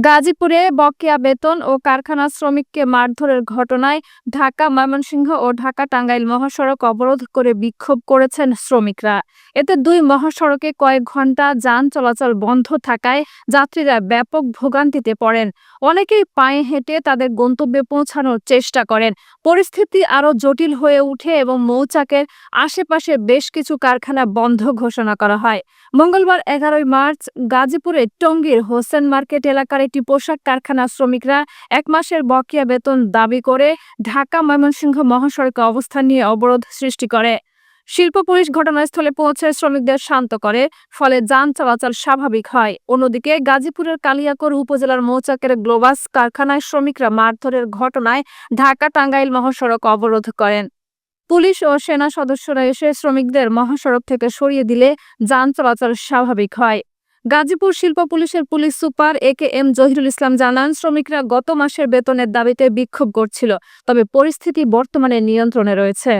গাজীপুরে বকেয়া বেতন ও কারখানা শ্রমিককে মারধরের ঘটনায় ঢাকা ময়মনসিংহ ও ঢাকা টাঙ্গাইল মহাসড়ক অবরোধ করে বিক্ষোভ করেছেন শ্রমিকরা। এতে দুই মহাসড়কে কয়েক ঘন্টা যান চলাচল বন্ধ থাকায় যাত্রীরা ব্যাপক ভোগান্তিতে পড়েন। অনেকেই পায়ে হেঁটে তাদের গন্তব্যে পৌঁছানোর চেষ্টা করেন। পরিস্থিতি আরও জটিল হয়ে ওঠে এবং মৌচাকের আশেপাশে বেশ কিছু কারখানা বন্ধ ঘোষণা করা হয়। মঙ্গলবার 11 মার্চ গাজীপুরের টঙ্গীর হোসেন মার্কেট এলাকার একটি পোশাক কারখানার শ্রমিকরা 1 মাসের বকেয়া বেতন দাবি করে ঢাকা ময়মনসিংহ মহাসড়কে অবস্থান নিয়ে অবরোধ সৃষ্টি করে। শিল্প পুলিশ ঘটনাস্থলে পৌঁছে শ্রমিকদের শান্ত করে, ফলে যান চলাচল স্বাভাবিক হয়। অন্যদিকে গাজীপুরের কালিয়াকৈর উপজেলার মৌচাকের গ্লোবাস কারখানায় শ্রমিকরা মারধরের ঘটনায় ঢাকা টাঙ্গাইল মহাসড়ক অবরোধ করেন। পুলিশ ও সেনা সদস্যরা এসে শ্রমিকদের মহাসড়ক থেকে সরিয়ে দিলে যান চলাচল স্বাভাবিক হয়। গাজীপুর শিল্প পুলিশের পুলিশ সুপার AKM জহিরুল ইসলাম জানান, শ্রমিকরা গত মাসের বেতনের দাবিতে বিক্ষোভ করছিল, তবে পরিস্থিতি বর্তমানে নিয়ন্ত্রণে রয়েছে।